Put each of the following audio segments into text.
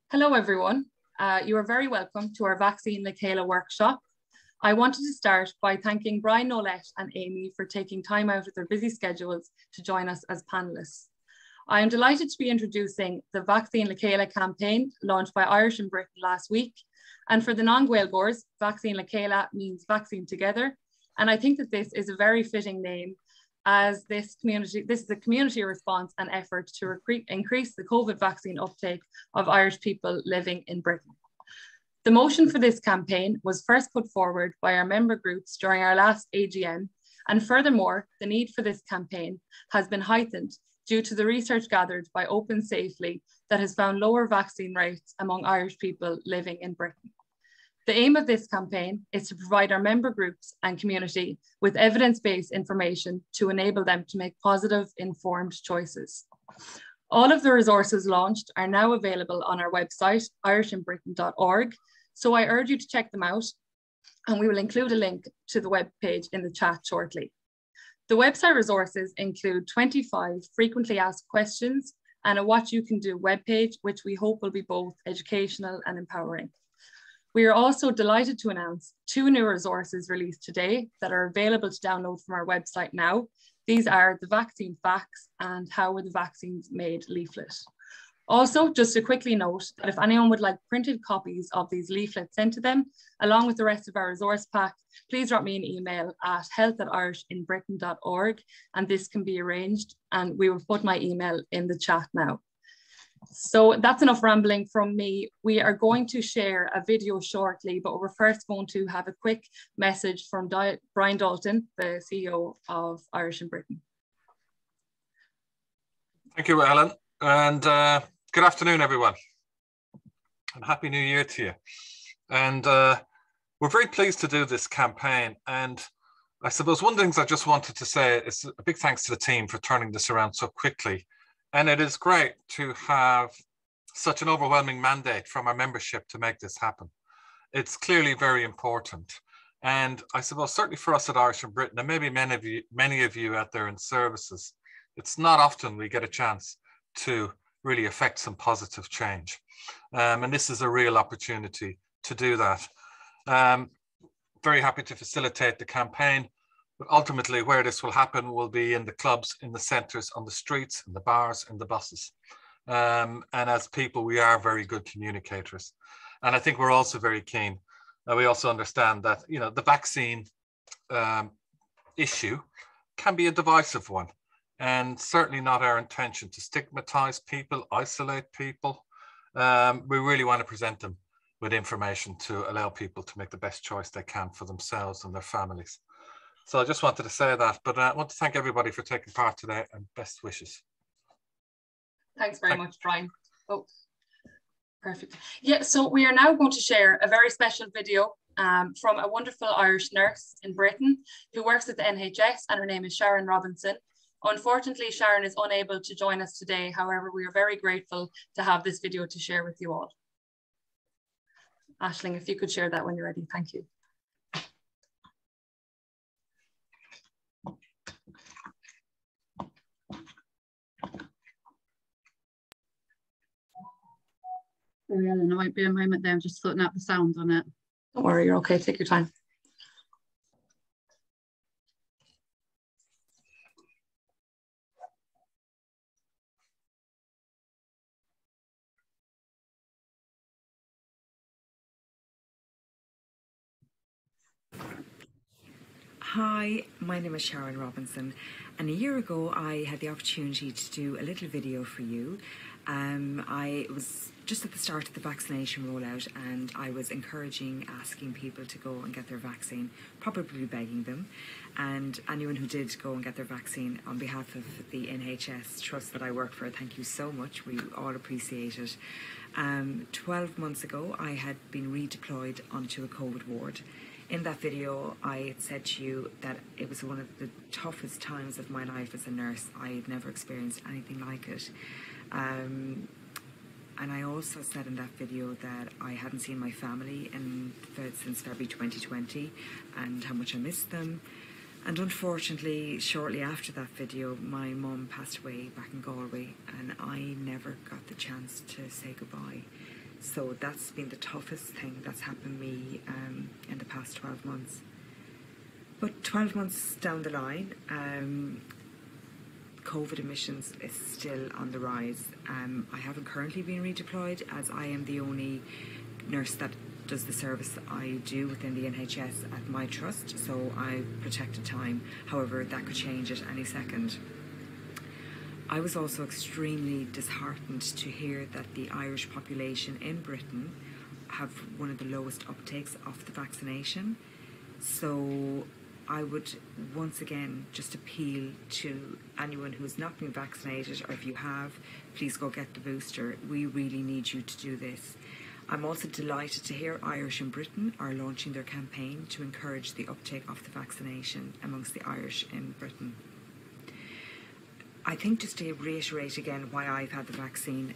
Hello, everyone. You are very welcome to our Vaccine Le Chéile Workshop. I wanted to start by thanking Brian, Noelette and Amy for taking time out of their busy schedules to join us as panelists. I am delighted to be introducing the Vaccine Le Chéile campaign launched by Irish in Britain last week. And for the non-Gaeilgeoirs, Vaccine Le Chéile means vaccine together. And I think that this is a very fitting name, as this is a community response and effort to increase the COVID vaccine uptake of Irish people living in Britain. The motion for this campaign was first put forward by our member groups during our last AGM, and furthermore, the need for this campaign has been heightened due to the research gathered by OpenSafely that has found lower vaccine rates among Irish people living in Britain. The aim of this campaign is to provide our member groups and community with evidence-based information to enable them to make positive, informed choices. All of the resources launched are now available on our website, irishinbritain.org, so I urge you to check them out, and we will include a link to the webpage in the chat shortly. The website resources include 25 frequently asked questions and a What You Can Do webpage, which we hope will be both educational and empowering. We are also delighted to announce 2 new resources released today that are available to download from our website now. These are the Vaccine Facts and How Were the Vaccines Made leaflet. Also, just to quickly note that if anyone would like printed copies of these leaflets sent to them, along with the rest of our resource pack, please drop me an email at health@irishinbritain.org, and this can be arranged, and we will put my email in the chat now. So that's enough rambling from me. We are going to share a video shortly, but we're first going to have a quick message from Brian Dalton, the CEO of Irish in Britain. Thank you, Ellen, and good afternoon, everyone, and Happy New Year to you. And we're very pleased to do this campaign, and I suppose one of the things I just wanted to say is a big thanks to the team for turning this around so quickly. And it is great to have such an overwhelming mandate from our membership to make this happen. It's clearly very important. And I suppose certainly for us at Irish in Britain, and maybe many of you out there in services, it's not often we get a chance to really affect some positive change. And this is a real opportunity to do that. Very happy to facilitate the campaign. But ultimately, where this will happen will be in the clubs, in the centres, on the streets, in the bars, in the buses. And as people, we are very good communicators. And I think we're also very keen. We also understand that, you know, the vaccine issue can be a divisive one. And certainly not our intention to stigmatise people, isolate people. We really want to present them with information to allow people to make the best choice they can for themselves and their families. So I just wanted to say that, but I want to thank everybody for taking part today, and best wishes. Thanks very much, Brian. Oh, perfect. Yeah, so we are now going to share a very special video from a wonderful Irish nurse in Britain who works at the NHS, and her name is Sharon Robinson. Unfortunately, Sharon is unable to join us today. However, we are very grateful to have this video to share with you all. Aisling, if you could share that when you're ready, thank you. Sorry, Ellen, it might be a moment there. I'm just sorting out the sound on it. Don't worry, you're okay. Take your time. Hi, my name is Sharon Robinson, and a year ago I had the opportunity to do a little video for you. I was just at the start of the vaccination rollout, and I was asking people to go and get their vaccine, probably begging them. And anyone who did go and get their vaccine, on behalf of the NHS Trust that I work for, thank you so much. We all appreciate it. 12 months ago, I had been redeployed onto a COVID ward. In that video, I said to you that it was one of the toughest times of my life as a nurse. I had never experienced anything like it. And I also said in that video that I hadn't seen my family since February 2020 and how much I missed them. And unfortunately, shortly after that video, my mum passed away back in Galway, and I never got the chance to say goodbye So that's been the toughest thing that's happened to me in the past 12 months. But 12 months down the line, COVID admissions is still on the rise. I haven't currently been redeployed, as I am the only nurse that does the service I do within the NHS at my trust, so I've protected time. However, that could change at any second. I was also extremely disheartened to hear that the Irish population in Britain have one of the lowest uptakes of the vaccination. So I would once again just appeal to anyone who's not been vaccinated, or if you have, please go get the booster. We really need you to do this. I'm also delighted to hear Irish in Britain are launching their campaign to encourage the uptake of the vaccination amongst the Irish in Britain. I think, just to reiterate again why I've had the vaccine,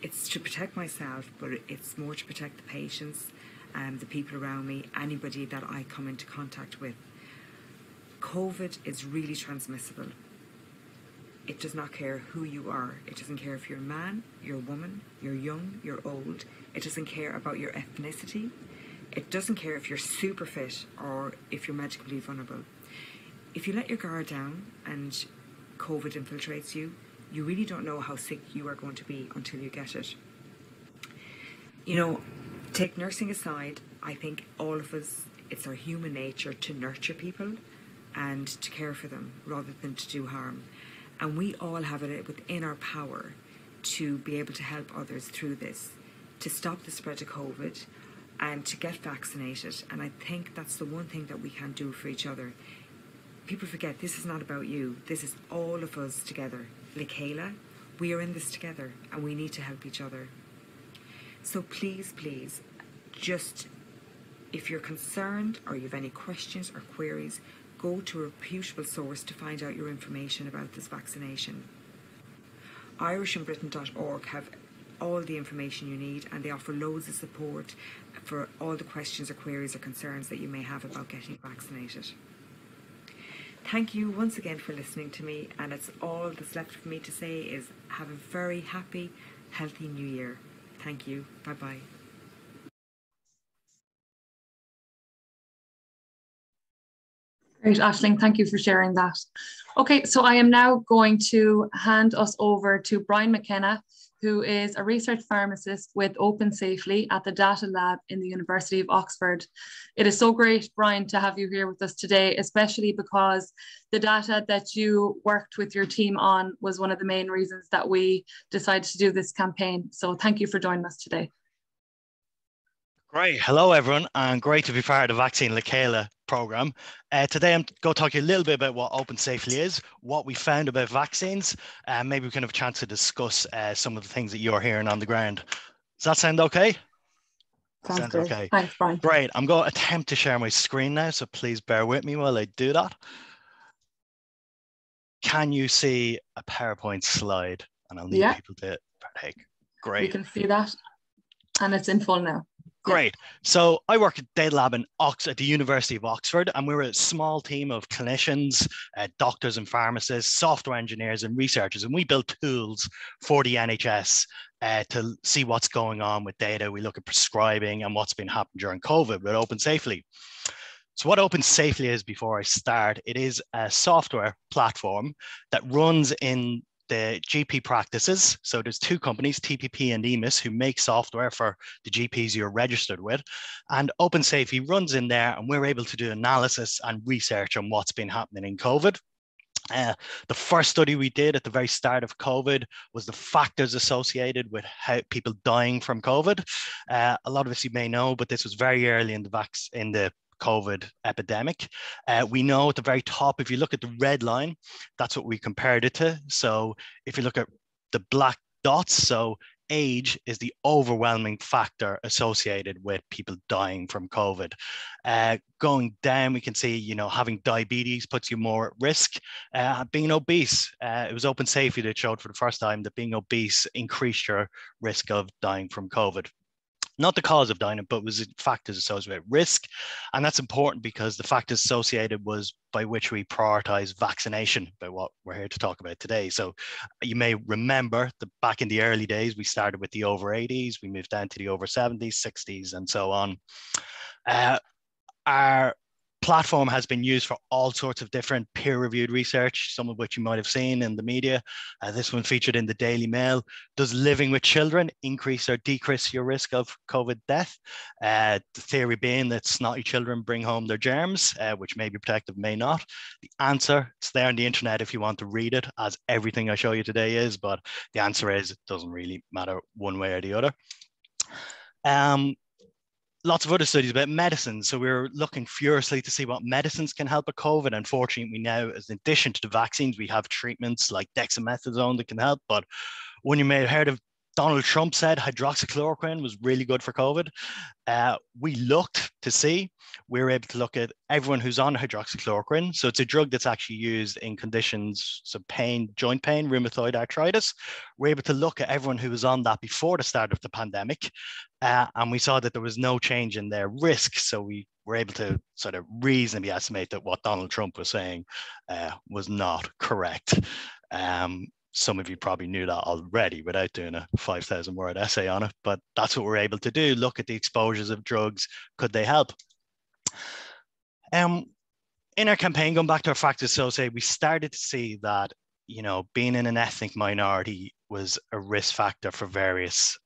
it's to protect myself, but it's more to protect the patients, the people around me, anybody that I come into contact with. COVID is really transmissible. It does not care who you are. It doesn't care if you're a man, you're a woman, you're young, you're old. It doesn't care about your ethnicity. It doesn't care if you're super fit or if you're medically vulnerable. If you let your guard down and COVID infiltrates you, you really don't know how sick you are going to be until you get it. You know, take nursing aside, I think all of us, it's our human nature to nurture people and to care for them rather than to do harm. And we all have it within our power to be able to help others through this, to stop the spread of COVID and to get vaccinated. And I think that's the one thing that we can do for each other. People forget this is not about you. This is all of us together. Le Chéile, we are in this together and we need to help each other. So please, please, just if you're concerned or you have any questions or queries, go to a reputable source to find out your information about this vaccination. IrishinBritain.org have all the information you need, and they offer loads of support for all the questions or queries or concerns that you may have about getting vaccinated. Thank you once again for listening to me, and it's all that's left for me to say is have a very happy, healthy new year. Thank you. Bye-bye. Great, Aisling, thank you for sharing that. Okay, so I am now going to hand us over to Brian Mckenna, who is a research pharmacist with OpenSafely at the Data Lab in the University of Oxford. It is so great, Brian, to have you here with us today, especially because the data that you worked with your team on was one of the main reasons that we decided to do this campaign. So thank you for joining us today. Great. Hello, everyone, and great to be part of the Vaccine Le Chéile program. Today, I'm going to talk to you a little bit about what OpenSafely is, what we found about vaccines, and maybe we can have a chance to discuss some of the things that you're hearing on the ground. Does that sound okay? Sounds good. Okay. Thanks, Brian. Great. I'm going to attempt to share my screen now, so please bear with me while I do that. Can you see a PowerPoint slide? And I'll need people to partake. Great. We can see that, and it's in full now. Great. So I work at Data Lab at the University of Oxford, and we're a small team of clinicians, doctors and pharmacists, software engineers and researchers, and we build tools for the NHS to see what's going on with data. We look at prescribing and what's been happening during COVID with OpenSafely. So what OpenSafely is, before I start, it is a software platform that runs in the GP practices. So there's two companies, TPP and EMIS, who make software for the GPs you're registered with. And OpenSafely runs in there, and we're able to do analysis and research on what's been happening in COVID. The first study we did at the very start of COVID was the factors associated with how people dying from COVID. A lot of us you may know, but this was very early in the COVID epidemic. We know at the very top, if you look at the red line, that's what we compared it to. So if you look at the black dots, so age is the overwhelming factor associated with people dying from COVID. Going down, we can see, you know, having diabetes puts you more at risk. Being obese, it was OpenSafely that showed for the first time that being obese increased your risk of dying from COVID. not the cause of dying, but was factors associated with risk. And that's important because the factors associated was by which we prioritize vaccination, by what we're here to talk about today. So you may remember that back in the early days, we started with the over 80s, we moved down to the over 70s, 60s, and so on. Our platform has been used for all sorts of different peer-reviewed research, some of which you might have seen in the media. This one featured in the Daily Mail. Does living with children increase or decrease your risk of COVID death? The theory being that snotty children bring home their germs, which may be protective, may not. The answer, it's there on the internet if you want to read it, as everything I show you today is, but the answer is it doesn't really matter one way or the other. Lots of other studies about medicine. So we're looking furiously to see what medicines can help with COVID. Unfortunately, now, as in addition to the vaccines, we have treatments like dexamethasone that can help. But one you may have heard of, Donald Trump said hydroxychloroquine was really good for COVID. We looked to see, we were able to look at everyone who's on hydroxychloroquine. So it's a drug that's actually used in conditions of pain, joint pain, rheumatoid arthritis. We're able to look at everyone who was on that before the start of the pandemic. And we saw that there was no change in their risk. So we were able to sort of reasonably estimate that what Donald Trump was saying was not correct. Some of you probably knew that already without doing a 5,000 word essay on it, but that's what we're able to do. Look at the exposures of drugs. Could they help? In our campaign, going back to our factors associated, we started to see that, you know, being in an ethnic minority was a risk factor for various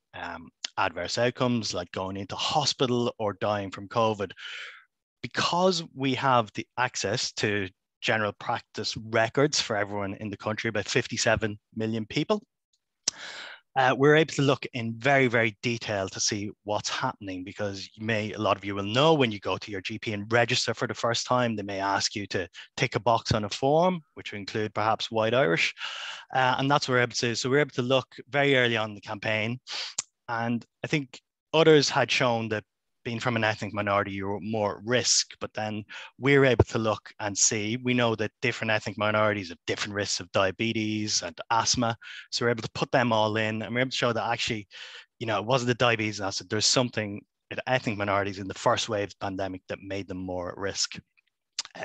adverse outcomes, like going into hospital or dying from COVID. Because we have the access to general practice records for everyone in the country, about 57 million people, we're able to look in very, very detail to see what's happening, because a lot of you will know when you go to your GP and register for the first time, they may ask you to tick a box on a form, which will include perhaps White Irish. And that's what we're able to do. So we're able to look very early on in the campaign. And I think others had shown that being from an ethnic minority, you're more at risk, but then we're able to look and see, we know that different ethnic minorities have different risks of diabetes and asthma. So we're able to put them all in, and we're able to show that actually, you know, it wasn't the diabetes and asthma, there's something with ethnic minorities in the first wave of the pandemic that made them more at risk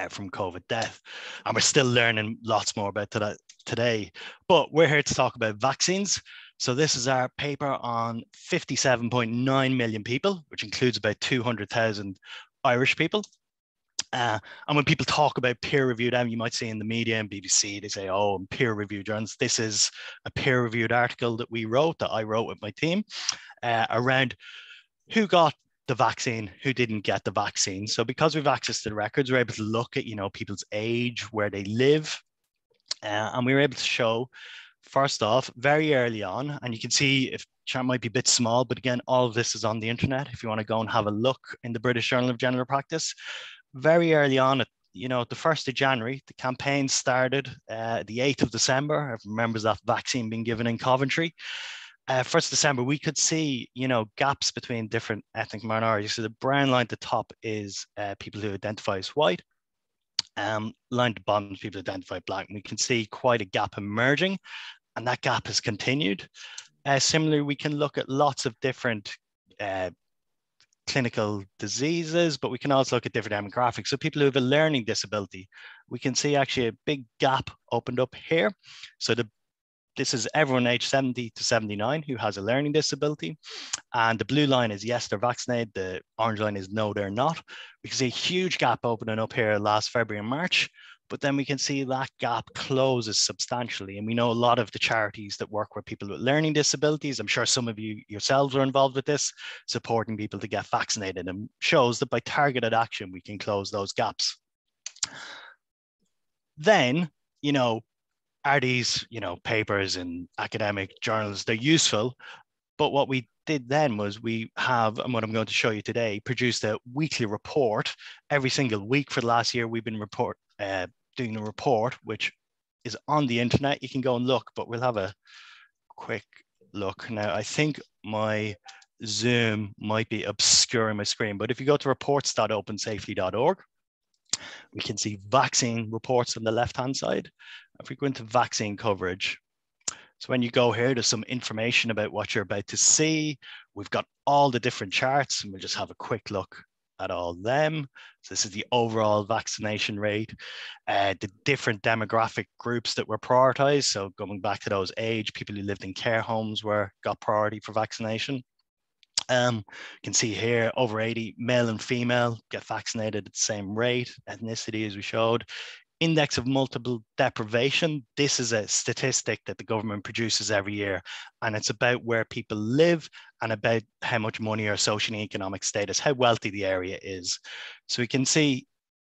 from COVID death. And we're still learning lots more about that today, but we're here to talk about vaccines. So this is our paper on 57.9 million people, which includes about 200,000 Irish people. And when people talk about peer-reviewed, you might see in the media and BBC, they say, oh, peer-reviewed journals. This is a peer-reviewed article that I wrote with my team around who got the vaccine, who didn't get the vaccine. So because we've access to the records, we're able to look at, you know, people's age, where they live, and we were able to show, first off, very early on, and you can see if chart might be a bit small, but again, all of this is on the internet if you want to go and have a look in the British Journal of General Practice. Very early on, the 1st of January, the campaign started. The 8th of December, I remember that vaccine being given in Coventry. 1st of December, we could see, you know, gaps between different ethnic minorities. So the brown line at the top is people who identify as white. Line at the bottom is people who identify black. And we can see quite a gap emerging, and that gap has continued. Similarly, we can look at lots of different clinical diseases, but we can also look at different demographics. So people who have a learning disability, we can see actually a big gap opened up here. So this is everyone aged 70 to 79 who has a learning disability. And the blue line is yes, they're vaccinated. The orange line is no, they're not. We can see a huge gap opening up here last February and March, but then we can see that gap closes substantially. And we know a lot of the charities that work with people with learning disabilities, I'm sure some of you yourselves are involved with this, supporting people to get vaccinated, and shows that by targeted action, we can close those gaps. Then, you know, are these, you know, papers in academic journals, they're useful, but what we did then was we have, and what I'm going to show you today, produced a weekly report. Every single week for the last year, we've been doing a report, which is on the internet. You can go and look, but we'll have a quick look. Now, I think my Zoom might be obscuring my screen, but if you go to reports.opensafely.org, we can see vaccine reports on the left-hand side. If we go into vaccine coverage, So when you go here, there's some information about what you're about to see. We've got all the different charts, and we'll just have a quick look at all them. So this is the overall vaccination rate, the different demographic groups that were prioritized. So going back to those age, people who lived in care homes got priority for vaccination. You can see here, over 80, male and female get vaccinated at the same rate, ethnicity as we showed. Index of multiple deprivation. This is a statistic that the government produces every year, and it's about where people live and about how much money or socio-economic status, how wealthy the area is. So we can see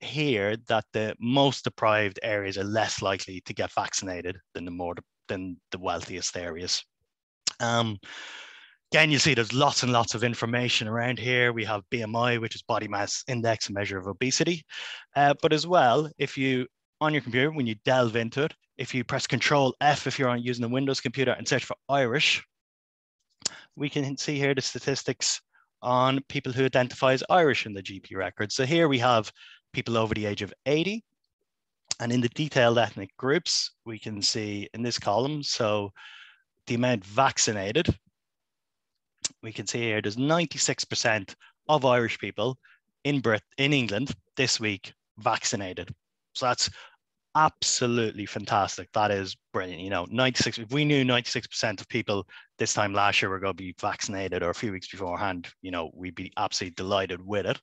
here that the most deprived areas are less likely to get vaccinated than the wealthiest areas. Again, you see there's lots and lots of information around here. We have BMI, which is body mass index, a measure of obesity. But as well, if you, on your computer, when you delve into it, if you press Control F, if you're using a Windows computer and search for Irish, we can see here the statistics on people who identify as Irish in the GP record. So here we have people over the age of 80. And in the detailed ethnic groups, we can see in this column, so the amount vaccinated, we can see here there's 96% of Irish people in England this week vaccinated. So that's absolutely fantastic. That is brilliant. You know, 96, if we knew 96% of people this time last year were going to be vaccinated, or a few weeks beforehand, you know, we'd be absolutely delighted with it.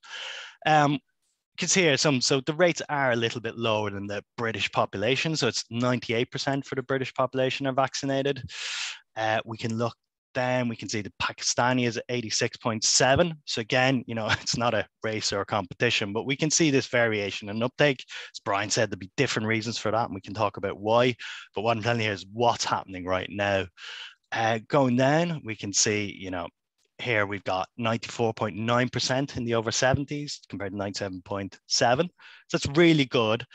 You can see here so the rates are a little bit lower than the British population. So it's 98% for the British population are vaccinated. We can look down, we can see the Pakistani is at 86.7. So again, you know, it's not a race or a competition, but we can see this variation in uptake. As Brian said, there'll be different reasons for that, and we can talk about why. But what I'm telling you is what's happening right now. Going down, we can see, you know, here we've got 94.9% in the over 70s compared to 97.7. So it's really good.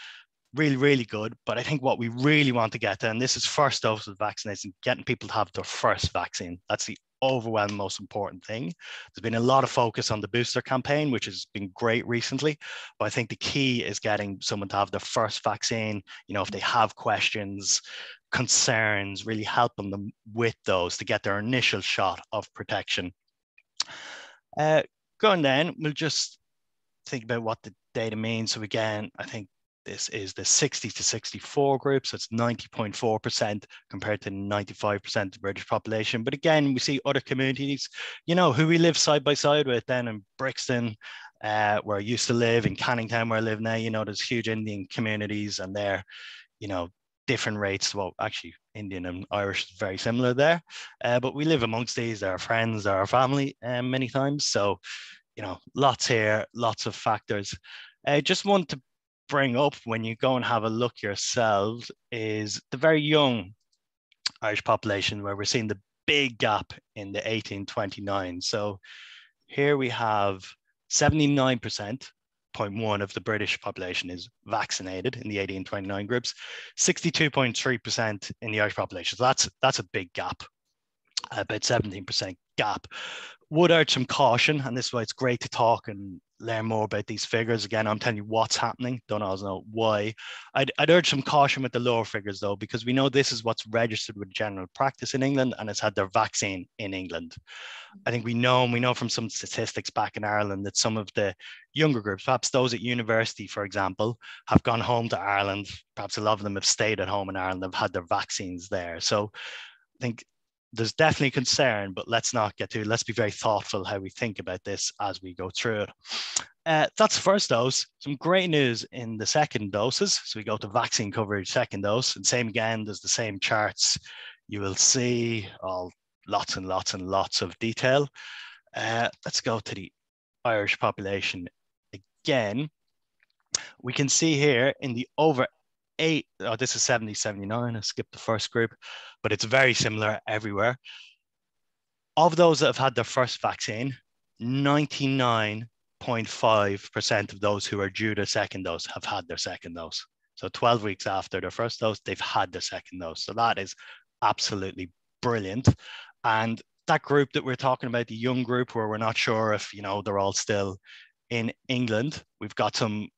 Really, really good. But I think what we really want to get to, and this is first dose of vaccination, getting people to have their first vaccine. That's the overwhelming most important thing. There's been a lot of focus on the booster campaign, which has been great recently. But I think the key is getting someone to have their first vaccine. You know, if they have questions, concerns, really helping them with those to get their initial shot of protection. Going down, we'll just think about what the data means. So again, I think this is the 60 to 64 group, so it's 90.4% compared to 95% of the British population. But again, we see other communities, you know, who we live side by side with then in Brixton, where I used to live, in Canning Town where I live now. You know, there's huge Indian communities, and they're, you know, different rates. Well, actually, Indian and Irish is very similar there. But we live amongst these, they're our friends, they're our family many times. So, you know, lots here, lots of factors. I just want to bring up, when you go and have a look yourselves, is the very young Irish population, where we're seeing the big gap in the 18-29. So here we have 79.1% of the British population is vaccinated in the 18-29 groups, 62.3% in the Irish population. So that's a big gap, about 17% gap. Would urge some caution, and this is why it's great to talk and learn more about these figures. Again, I'm telling you what's happening, don't always know why. I'd urge some caution with the lower figures though, because we know this is what's registered with general practice in England, and it's had their vaccine in England. I think we know from some statistics back in Ireland that some of the younger groups, perhaps those at university, for example, have gone home to Ireland. Perhaps a lot of them have stayed at home in Ireland, have had their vaccines there. So I think there's definitely concern, but let's be very thoughtful how we think about this as we go through it. That's the first dose. Some great news in the second doses. So we go to vaccine coverage, second dose, and same again, there's the same charts. You will see lots and lots and lots of detail. Let's go to the Irish population again. We can see here in the over 8, this is 70, 79, I skipped the first group, but it's very similar everywhere. Of those that have had their first vaccine, 99.5% of those who are due their second dose have had their second dose. So 12 weeks after their first dose, they've had their second dose. So that is absolutely brilliant. And that group that we're talking about, the young group where we're not sure if, you know, they're all still in England, we've got some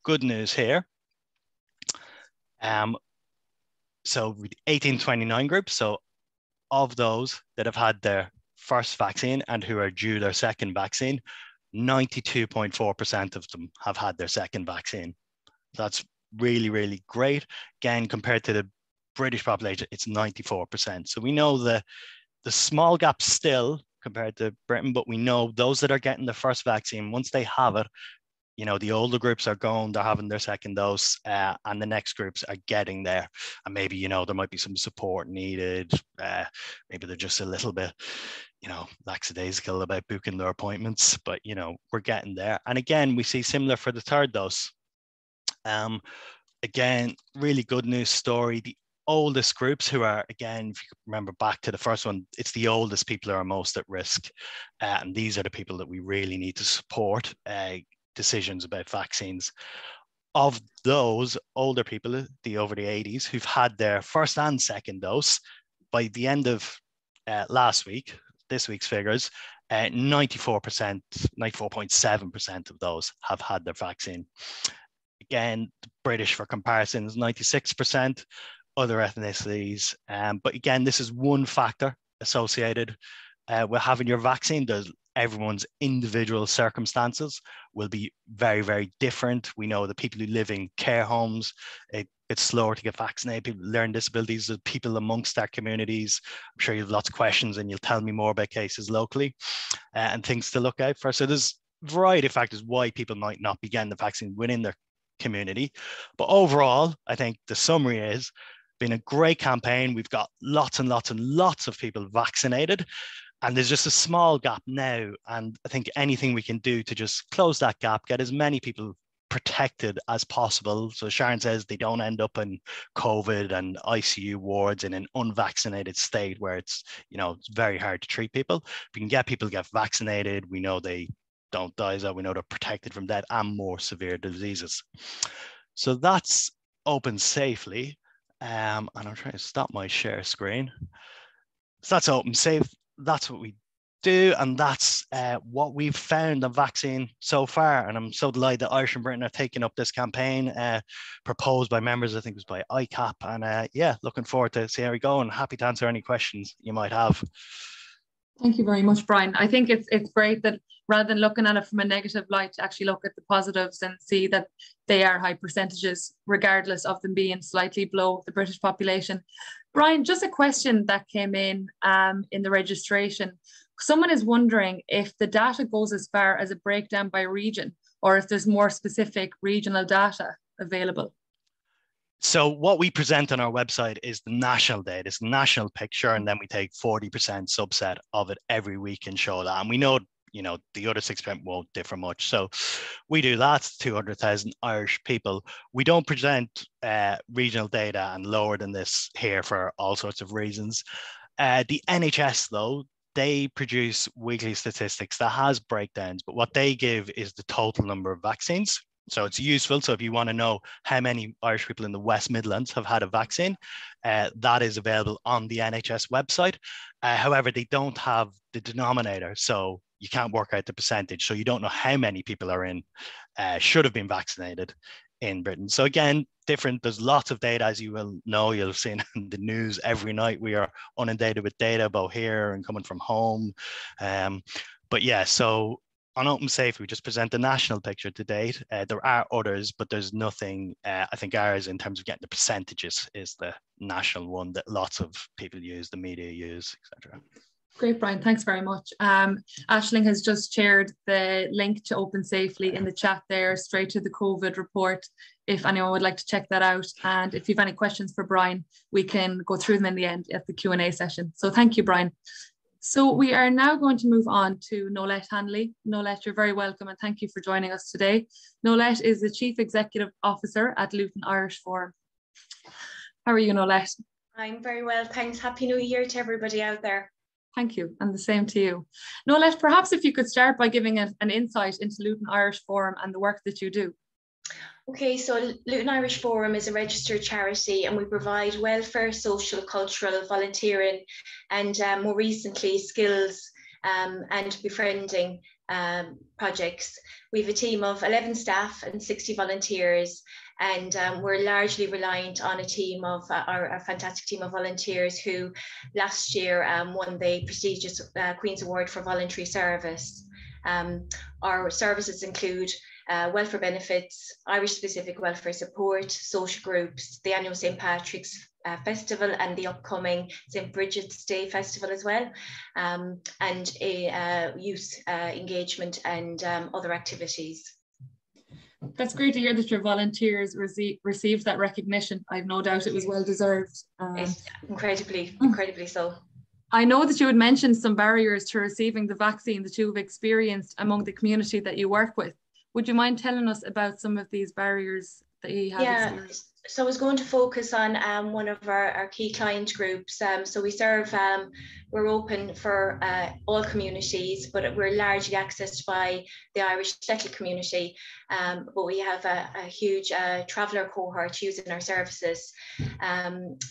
good news here. So with 18-29 group, so of those that have had their first vaccine and who are due their second vaccine, 92.4% of them have had their second vaccine. That's really, really great. Again, compared to the British population, it's 94%. So we know the small gap still compared to Britain, but we know those that are getting the first vaccine, once they have it, you know, the older groups are going, they're having their second dose, and the next groups are getting there. And maybe, you know, there might be some support needed. Maybe they're just a little bit, you know, lackadaisical about booking their appointments, but, you know, we're getting there. And again, we see similar for the third dose. Again, really good news story. The oldest groups who are, again, if you remember back to the first one, it's the oldest people who are most at risk. And these are the people that we really need to support decisions about vaccines. Of those older people, the over the 80s, who've had their first and second dose, by the end of last week, this week's figures, 94%, 94.7% of those have had their vaccine. Again, the British, for comparison, is 96%, other ethnicities. But again, this is one factor associated with having your vaccine. There's everyone's individual circumstances will be very, very different. We know that people who live in care homes, it's slower to get vaccinated. People with learning disabilities, the people amongst our communities. I'm sure you have lots of questions and you'll tell me more about cases locally and things to look out for. So there's a variety of factors why people might not be getting the vaccine within their community. But overall, I think the summary is been a great campaign. We've got lots and lots and lots of people vaccinated. And there's just a small gap now. And I think anything we can do to just close that gap, get as many people protected as possible. So Sharon says they don't end up in COVID and ICU wards in an unvaccinated state where it's, you know, it's very hard to treat people. If we can get people to get vaccinated, we know they don't die, so we know they're protected from that and more severe diseases. So that's OpenSafely. And I'm trying to stop my share screen. So that's OpenSafely. That's what we do, and that's what we've found on vaccine so far. And I'm so delighted that Irish and Britain are taking up this campaign proposed by members, I think it was by ICAP. And yeah, looking forward to see how we go and happy to answer any questions you might have. Thank you very much, Brian. I think it's great that rather than looking at it from a negative light, to actually look at the positives and see that they are high percentages, regardless of them being slightly below the British population. Brian, just a question that came in the registration. Someone is wondering if the data goes as far as a breakdown by region, or if there's more specific regional data available. So what we present on our website is the national data, it's the national picture, and then we take 40% subset of it every week and show that. And we know, you know, the other 6% won't differ much. So we do that, 200,000 Irish people. We don't present regional data and lower than this here for all sorts of reasons. The NHS, though, they produce weekly statistics that has breakdowns, but what they give is the total number of vaccines. So it's useful. So if you want to know how many Irish people in the West Midlands have had a vaccine, that is available on the NHS website. However, they don't have the denominator, so you can't work out the percentage. So you don't know how many people are in, should have been vaccinated in Britain. So again, different. There's lots of data, as you will know. You'll have seen in the news every night. We are inundated with data both here and coming from home. But yeah, so on OpenSafely, we just present the national picture to date. There are others, but there's nothing. I think ours, in terms of getting the percentages, is the national one that lots of people use, the media use, etc. Great, Brian. Thanks very much. Aisling has just shared the link to OpenSafely in the chat there, straight to the COVID report, if anyone would like to check that out. And if you have any questions for Brian, we can go through them in the end at the Q&A session. So thank you, Brian. So we are now going to move on to Noelette Hanley. Noelette, you're very welcome and thank you for joining us today. Noelette is the Chief Executive Officer at Luton Irish Forum. How are you, Noelette? I'm very well, thanks. Happy New Year to everybody out there. Thank you, and the same to you. Noelette, perhaps if you could start by giving an insight into Luton Irish Forum and the work that you do. Okay, so Luton Irish Forum is a registered charity and we provide welfare, social, cultural, volunteering and more recently skills and befriending projects. We have a team of 11 staff and 60 volunteers And we're largely reliant on a team of our fantastic team of volunteers who last year won the prestigious Queen's Award for Voluntary Service. Our services include welfare benefits, Irish-specific welfare support, social groups, the annual St. Patrick's Festival and the upcoming St. Bridget's Day Festival as well, and youth engagement and other activities. That's great to hear that your volunteers received that recognition. I've no doubt it was well deserved. It's incredibly so. I know that you had mentioned some barriers to receiving the vaccine that you've experienced among the community that you work with. Would you mind telling us about some of these barriers that you have experienced? So I was going to focus on one of our key client groups. So we serve, we're open for all communities, but we're largely accessed by the Irish settled community. But we have a huge traveller cohort using our services.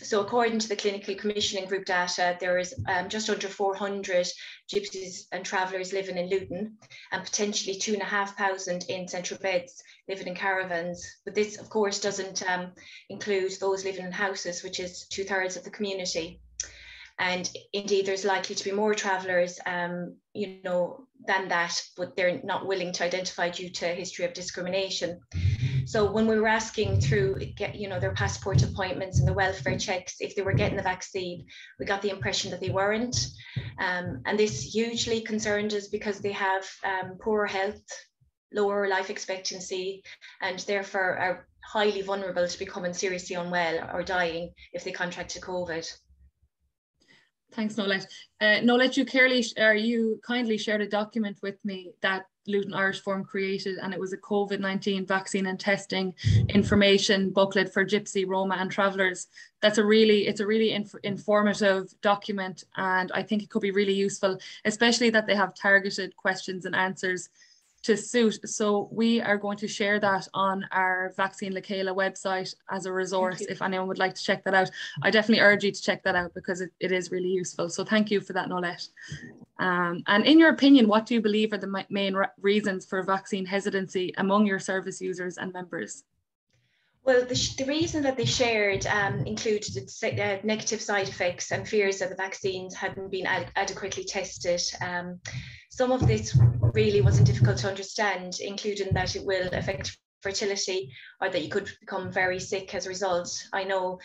So according to the Clinical Commissioning Group data, there is just under 400 gypsies and travellers living in Luton, and potentially 2,500 in central beds living in caravans. But this, of course, doesn't include those living in houses, which is 2/3 of the community. And indeed, there's likely to be more travellers, you know, than that, but they're not willing to identify due to a history of discrimination. So when we were asking through, you know, their passport appointments and the welfare checks, if they were getting the vaccine, we got the impression that they weren't. And this hugely concerned us because they have poor health, lower life expectancy, and therefore are highly vulnerable to becoming seriously unwell or dying if they contracted COVID. Thanks, Noelette. Noelette, you kindly shared a document with me that Luton Irish Forum created, and it was a COVID-19 vaccine and testing information booklet for Gypsy, Roma and travellers. It's a really informative document, and I think it could be really useful, especially that they have targeted questions and answers to suit. So we are going to share that on our Vaccine Le Chéile website as a resource if anyone would like to check that out. I definitely urge you to check that out because it is really useful. So thank you for that, Noelette. And in your opinion, what do you believe are the main reasons for vaccine hesitancy among your service users and members? Well, the reason that they shared included negative side effects and fears that the vaccines hadn't been adequately tested. Some of this really wasn't difficult to understand, including that it will affect fertility or that you could become very sick as a result. I know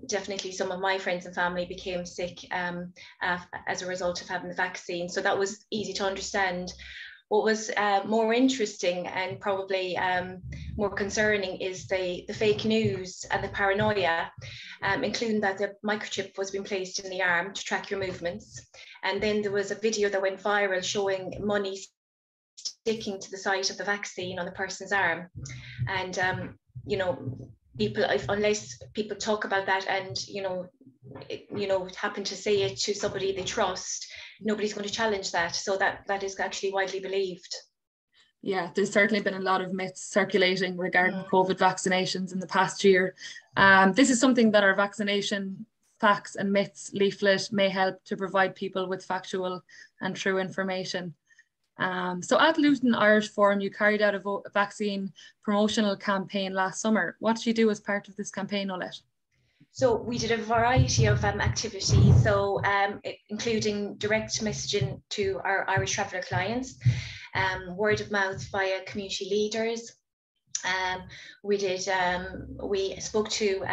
definitely some of my friends and family became sick as a result of having the vaccine. So that was easy to understand. What was more interesting and probably more concerning is the fake news and the paranoia, including that the microchip was being placed in the arm to track your movements. And then there was a video that went viral showing money sticking to the site of the vaccine on the person's arm. And, you know, unless people talk about that and, you know, happen to say it to somebody they trust, nobody's going to challenge that. So that is actually widely believed. Yeah, there's certainly been a lot of myths circulating regarding COVID vaccinations in the past year. This is something that our vaccination facts and myths leaflet may help to provide people with factual and true information. So at Luton Irish Forum, you carried out a vaccine promotional campaign last summer. What did you do as part of this campaign, Noelette? So we did a variety of activities, so including direct messaging to our Irish traveller clients, word of mouth via community leaders. We spoke to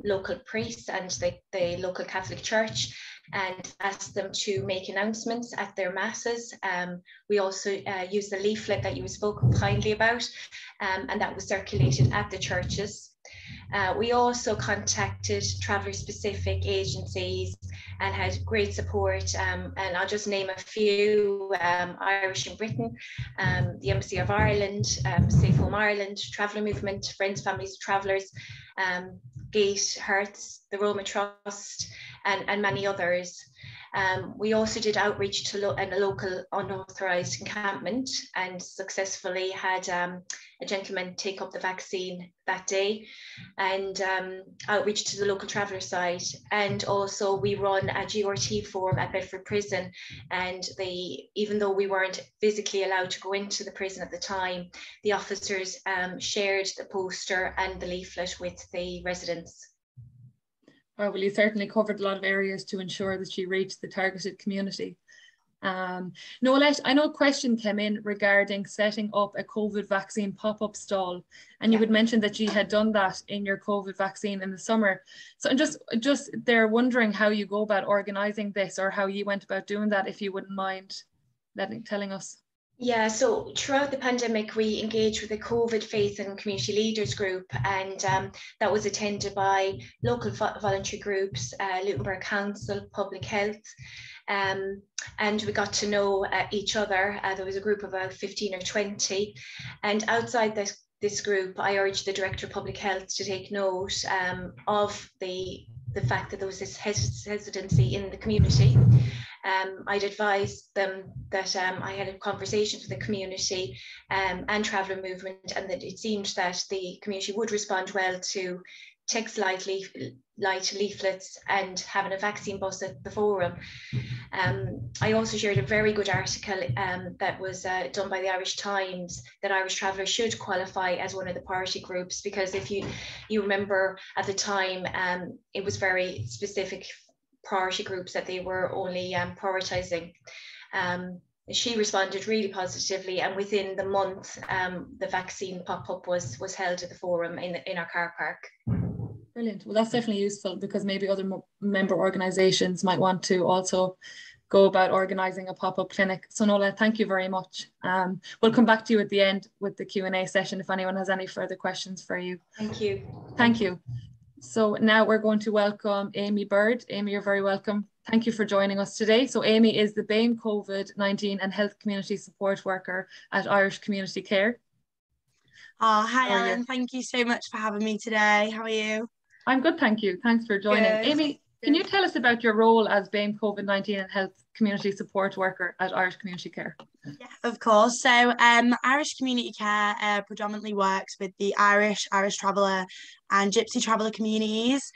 local priests and the local Catholic Church and asked them to make announcements at their masses. We also used the leaflet that you spoke kindly about, and that was circulated at the churches. We also contacted traveller-specific agencies and had great support, and I'll just name a few: Irish in Britain, the Embassy of Ireland, Safe Home Ireland, Traveller Movement, Friends, Families, Travellers, Gate, Hertz, the Roma Trust, and many others. We also did outreach to a local unauthorised encampment and successfully had a gentleman take up the vaccine that day, and outreach to the local traveller site. And also we run a GRT forum at Bedford Prison, and even though we weren't physically allowed to go into the prison at the time, the officers shared the poster and the leaflet with the residents. Oh, well, you certainly covered a lot of areas to ensure that she reached the targeted community. Noelette, I know a question came in regarding setting up a COVID vaccine pop-up stall, and you had mentioned that you had done that in your COVID vaccine in the summer. So I'm just they're wondering how you go about organising this, or how you went about doing that, if you wouldn't mind telling us. Yeah, so throughout the pandemic, we engaged with a COVID faith and community leaders group, and that was attended by local voluntary groups, Luton Borough Council, Public Health, and we got to know each other. There was a group of about 15 or 20, and outside this group, I urged the Director of Public Health to take note of the fact that there was this hesitancy in the community. I'd advised them that I had conversations with the community and traveller movement, and that it seemed that the community would respond well to text light leaflets and having a vaccine bus at the forum. I also shared a very good article that was done by the Irish Times, that Irish travellers should qualify as one of the priority groups, because if you remember at the time, it was very specific priority groups that they were only prioritising. She responded really positively, and within the month, the vaccine pop-up was held at the forum in our car park. Brilliant. Well, that's definitely useful, because maybe other member organisations might want to also go about organising a pop-up clinic. So Nola, thank you very much. We'll come back to you at the end with the Q&A session if anyone has any further questions for you. Thank you. Thank you. So now we're going to welcome Amy Bird. Amy, you're very welcome. Thank you for joining us today. So Amy is the BAME COVID-19 and Health Community Support Worker at Irish Community Care. Oh, hi Ellen, thank you so much for having me today. How are you? I'm good, thank you. Thanks for joining. Good. Amy, can you tell us about your role as BAME COVID-19 and Health Community Support Worker at Irish Community Care? Yeah, of course. So Irish Community Care predominantly works with the Irish Traveller and Gypsy Traveller communities.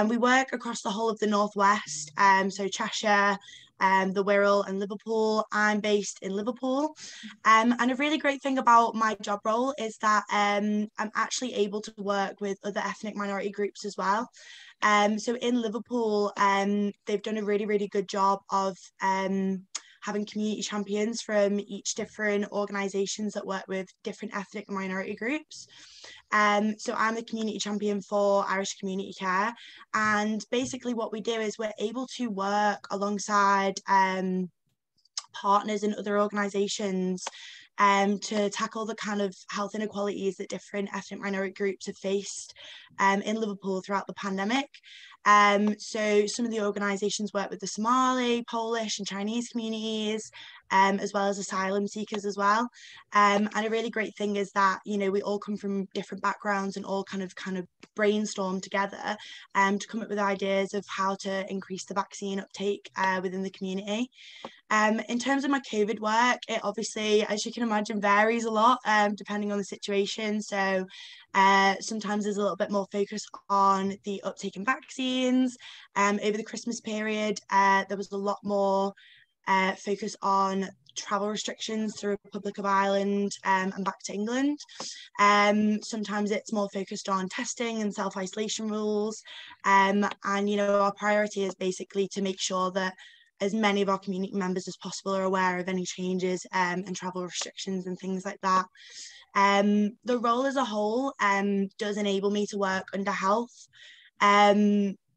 We work across the whole of the Northwest, so Cheshire, the Wirral and Liverpool. I'm based in Liverpool. And a really great thing about my job role is that I'm actually able to work with other ethnic minority groups as well. So in Liverpool, they've done a really, really good job of having community champions from each different organisations that work with different ethnic minority groups. So I'm the community champion for Irish Community Care, and basically what we do is we're able to work alongside partners in other organisations to tackle the kind of health inequalities that different ethnic minority groups have faced in Liverpool throughout the pandemic. So some of the organisations work with the Somali, Polish and Chinese communities, as well as asylum seekers as well. And a really great thing is that, you know, we all come from different backgrounds and all kind of brainstorm together to come up with ideas of how to increase the vaccine uptake within the community. In terms of my COVID work, it obviously, as you can imagine, varies a lot depending on the situation. So sometimes there's a little bit more focus on the uptake in vaccines. Over the Christmas period, there was a lot more focus on travel restrictions to the Republic of Ireland and back to England. Sometimes it's more focused on testing and self-isolation rules. And, you know, our priority is basically to make sure that as many of our community members as possible are aware of any changes and travel restrictions and things like that. The role as a whole does enable me to work under health,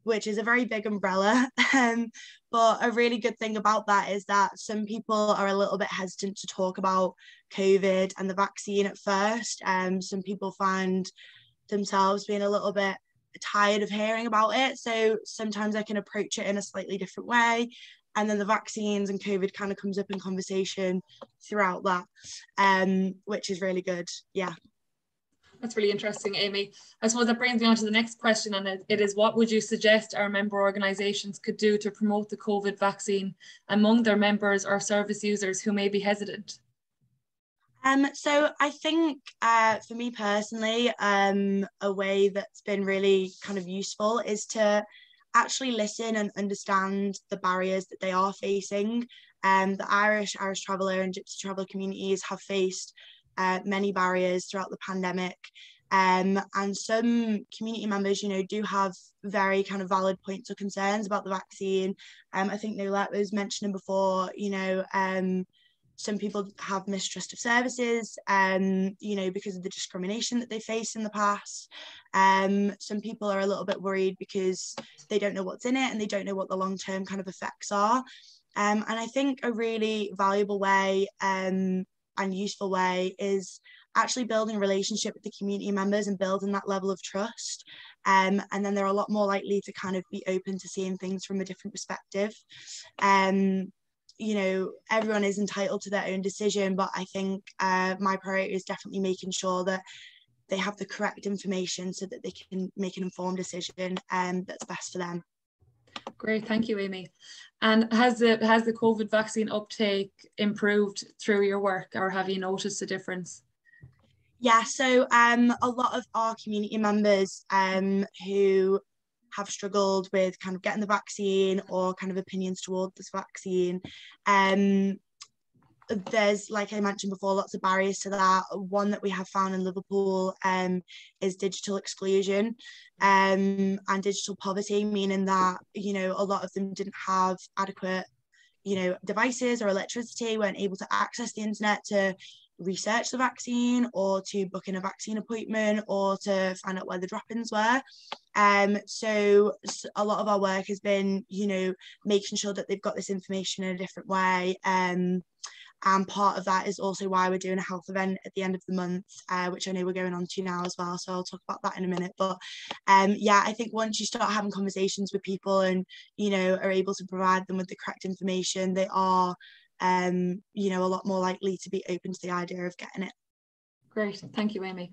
which is a very big umbrella. But a really good thing about that is that some people are a little bit hesitant to talk about COVID and the vaccine at first. Some people find themselves being a little bit tired of hearing about it. So sometimes I can approach it in a slightly different way. And then the vaccines and COVID kind of comes up in conversation throughout that, which is really good. Yeah. That's really interesting, Amy. I suppose that brings me on to the next question, and it is, what would you suggest our member organisations could do to promote the COVID vaccine among their members or service users who may be hesitant? So I think for me personally, a way that's been really kind of useful is to actually listen and understand the barriers that they are facing. The Irish traveller and Gypsy traveller communities have faced many barriers throughout the pandemic. And some community members, do have very kind of valid points or concerns about the vaccine. I think Noelette was mentioning before, some people have mistrust of services, because of the discrimination that they faced in the past. Some people are a little bit worried because they don't know what's in it and they don't know what the long-term kind of effects are. And I think a really valuable way and useful way is actually building a relationship with the community members and building that level of trust. And then they're a lot more likely to kind of be open to seeing things from a different perspective. Everyone is entitled to their own decision, but I think my priority is definitely making sure that they have the correct information so that they can make an informed decision that's best for them. Great, thank you, Amy. And has the COVID vaccine uptake improved through your work, or have you noticed a difference? Yeah, so a lot of our community members who have struggled with kind of getting the vaccine or kind of opinions towards this vaccine, there's, like I mentioned before, lots of barriers to that. One that we have found in Liverpool is digital exclusion and digital poverty, meaning that, a lot of them didn't have adequate, devices or electricity, weren't able to access the internet to research the vaccine or to book in a vaccine appointment or to find out where the drop-ins were. So a lot of our work has been, making sure that they've got this information in a different way. And part of that is also why we're doing a health event at the end of the month, which I know we're going on to now as well. So I'll talk about that in a minute. But I think once you start having conversations with people and, are able to provide them with the correct information, they are, a lot more likely to be open to the idea of getting it. Great, thank you, Amy.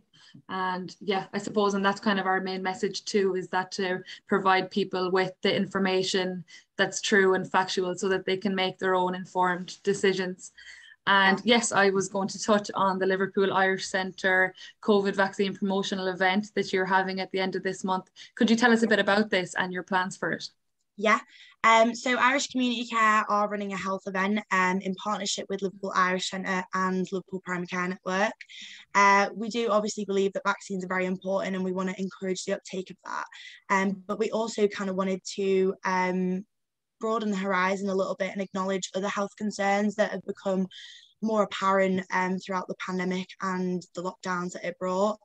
And yeah, I suppose, and that's kind of our main message too, is that to provide people with the information that's true and factual so that they can make their own informed decisions. And yes, I was going to touch on the Liverpool Irish Centre COVID vaccine promotional event that you're having at the end of this month. Could you tell us a bit about this and your plans for it? Yeah, so Irish Community Care are running a health event in partnership with Liverpool Irish Centre and Liverpool Primary Care Network. We do obviously believe that vaccines are very important and we want to encourage the uptake of that. But we also kind of wanted to broaden the horizon a little bit and acknowledge other health concerns that have become more apparent throughout the pandemic and the lockdowns that it brought.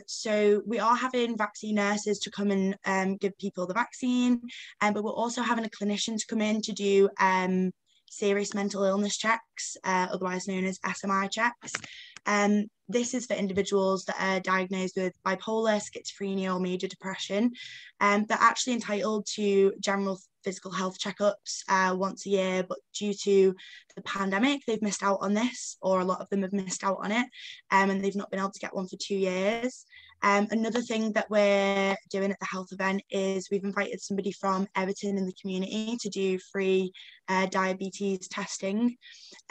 So we are having vaccine nurses to come and give people the vaccine, but we're also having a clinician to come in to do serious mental illness checks, otherwise known as SMI checks. This is for individuals that are diagnosed with bipolar, schizophrenia, or major depression. They're actually entitled to general physical health checkups once a year, but due to the pandemic, they've missed out on this, or a lot of them have missed out on it, and they've not been able to get one for 2 years. Another thing that we're doing at the health event is we've invited somebody from Everton in the community to do free diabetes testing.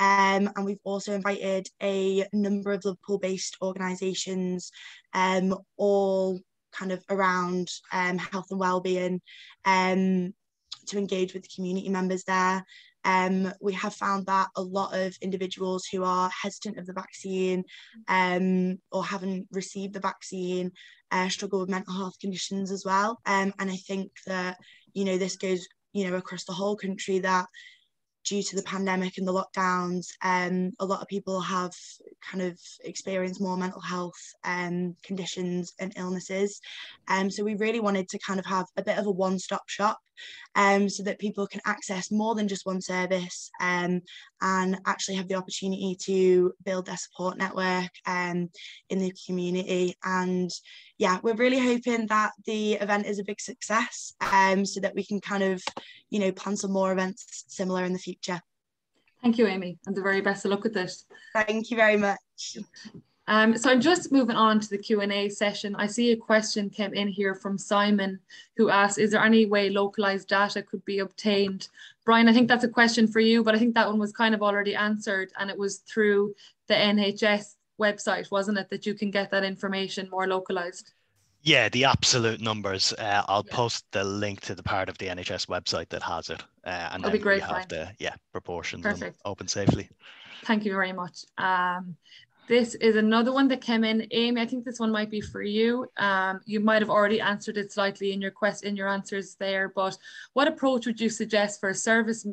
And we've also invited a number of Liverpool-based organisations, all kind of around health and wellbeing, to engage with the community members there. We have found that a lot of individuals who are hesitant of the vaccine or haven't received the vaccine struggle with mental health conditions as well. And I think that, this goes, across the whole country, that due to the pandemic and the lockdowns, a lot of people have kind of experienced more mental health conditions and illnesses. So we really wanted to kind of have a bit of a one-stop shop so that people can access more than just one service and actually have the opportunity to build their support network in the community. And yeah, we're really hoping that the event is a big success so that we can kind of, plan some more events similar in the future. Thank you, Amy, and the very best of luck with this. Thank you very much. So I'm just moving on to the Q&A session. I see a question came in here from Simon, who asked, is there any way localized data could be obtained? Brian, I think that's a question for you, but I think that one was kind of already answered, and it was through the NHS website, wasn't it, that you can get that information more localized? Yeah, the absolute numbers. I'll post the link to the part of the NHS website that has it. And That'd then be great, we have Brian. the proportions Perfect. on OpenSafely. Thank you very much. This is another one that came in. Amy, I think this one might be for you. You might have already answered it slightly in your answers there, but what approach would you suggest for a service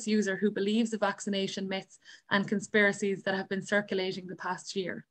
user who believes the vaccination myths and conspiracies that have been circulating the past year?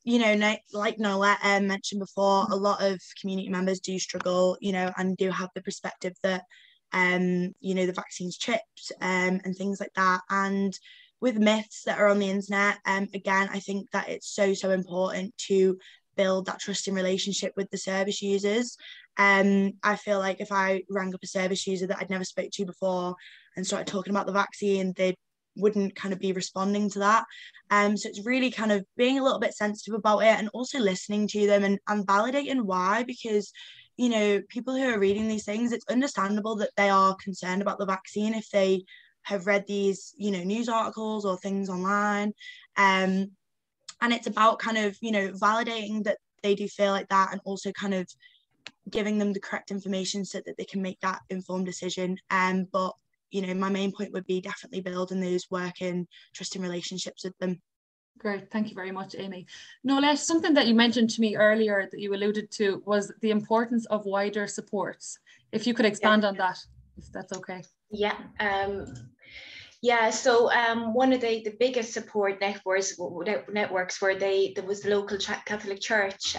You know, like Noelette mentioned before, a lot of community members do struggle, you know, and do have the perspective that, you know, the vaccine's chipped and things like that. And with myths that are on the internet, again, I think that it's so important to build that trusting relationship with the service users. I feel like if I rang up a service user that I'd never spoke to before and started talking about the vaccine, they wouldn't kind of be responding to that. So it's really kind of being a little bit sensitive about it and also listening to them and validating why, because, you know, people who are reading these things, it's understandable that they are concerned about the vaccine if they have read these, you know, news articles or things online. And it's about kind of, you know, validating that they do feel like that and also kind of giving them the correct information so that they can make that informed decision. But, you know, my main point would be definitely building those working, trusting relationships with them. Great, thank you very much, Amy. Noelette, something that you mentioned to me earlier that you alluded to was the importance of wider supports. If you could expand on that, if that's okay. Yeah. So one of the biggest support networks were there was the local Catholic Church,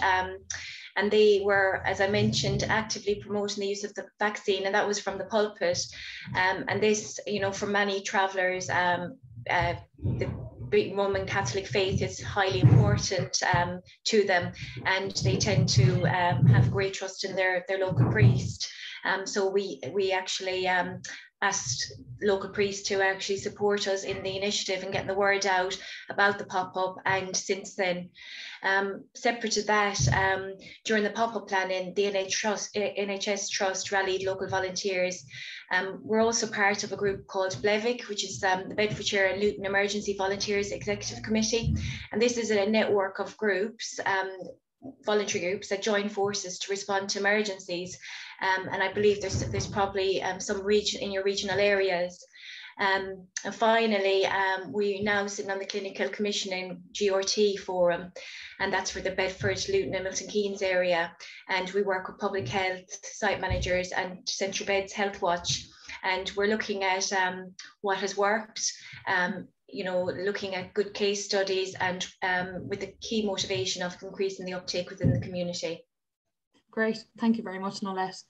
and they were, as I mentioned, actively promoting the use of the vaccine, and that was from the pulpit. And this, you know, for many travellers, the Roman Catholic faith is highly important to them, and they tend to have great trust in their local priest. So we actually asked local priests to actually support us in the initiative and getting the word out about the pop-up. And since then, separate to that, during the pop-up planning, the NHS Trust rallied local volunteers. We're also part of a group called BLEVIC, which is the Bedfordshire and Luton Emergency Volunteers Executive Committee. And this is a network of groups, voluntary groups that join forces to respond to emergencies. And I believe there's probably some region in your regional areas. And finally, we're now sitting on the Clinical Commissioning GRT Forum, and that's for the Bedford, Luton and Milton Keynes area. And we work with public health, site managers and Central Beds Health Watch. And we're looking at what has worked, you know, looking at good case studies and with the key motivation of increasing the uptake within the community. Great, thank you very much, Noelette.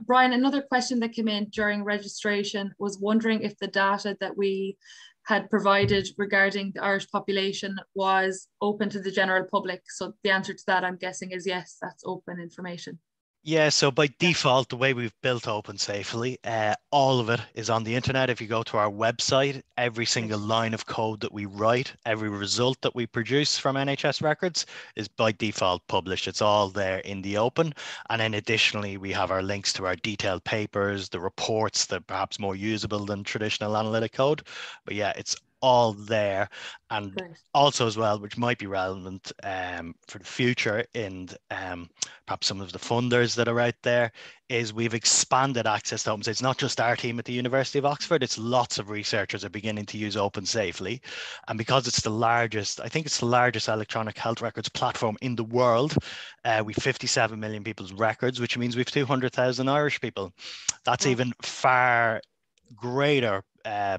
Brian, another question that came in during registration was wondering if the data that we had provided regarding the Irish population was open to the general public. So the answer to that, I'm guessing, is yes, that's open information. Yeah, so by default, the way we've built OpenSafely, all of it is on the internet. If you go to our website, every single line of code that we write, every result that we produce from NHS records is by default published. It's all there in the open. And then additionally, we have our links to our detailed papers, the reports that are perhaps more usable than traditional analytic code. But yeah, it's all there. And also as well, which might be relevant for the future in perhaps some of the funders that are out there, is we've expanded access to OpenSafely. It's not just our team at the University of Oxford, it's lots of researchers are beginning to use OpenSafely. And because it's the largest, I think it's the largest electronic health records platform in the world, we've 57 million people's records, which means we've 200,000 Irish people. That's even far greater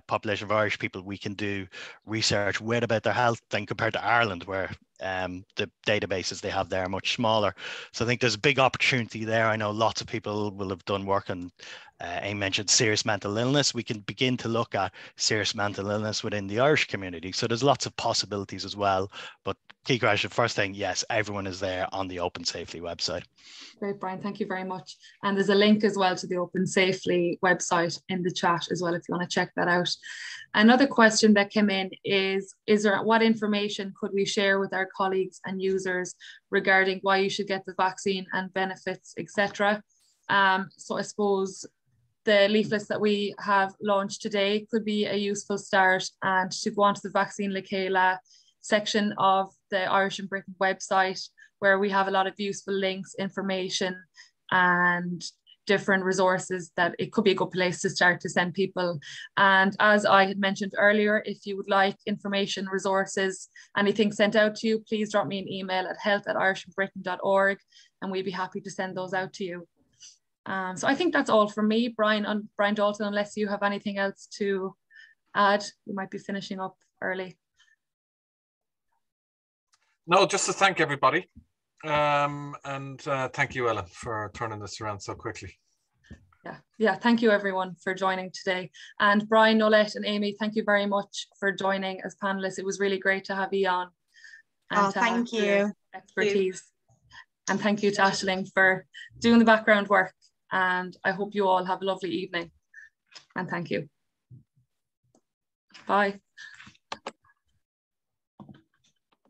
population of Irish people we can do research with about their health than compared to Ireland, where the databases they have there are much smaller. So I think there's a big opportunity there. I know lots of people will have done work on Amy mentioned serious mental illness. We can begin to look at serious mental illness within the Irish community. So there's lots of possibilities as well. But key question, first thing, yes, everyone is there on the OpenSafely website. Great, Brian, thank you very much. And there's a link as well to the OpenSafely website in the chat as well, if you want to check that out. Another question that came in is there, what information could we share with our colleagues and users regarding why you should get the vaccine and benefits, etc.? So I suppose the leaflets that we have launched today could be a useful start, and to go onto the Vaccine Le Chéile section of the Irish and Britain website, where we have a lot of useful links, information, and different resources that it could be a good place to start to send people. And as I had mentioned earlier, if you would like information, resources, anything sent out to you, please drop me an email at health@irishandbritain.org, and we'd be happy to send those out to you. So I think that's all from me, Brian Dalton, unless you have anything else to add. We might be finishing up early. No, just to thank everybody. And thank you, Ellen, for turning this around so quickly. Yeah, thank you everyone for joining today. And Brian, Noelette and Amy, thank you very much for joining as panelists. It was really great to have you on. And thank you. Expertise. And thank you to Aisling for doing the background work. And I hope you all have a lovely evening. And thank you. Bye.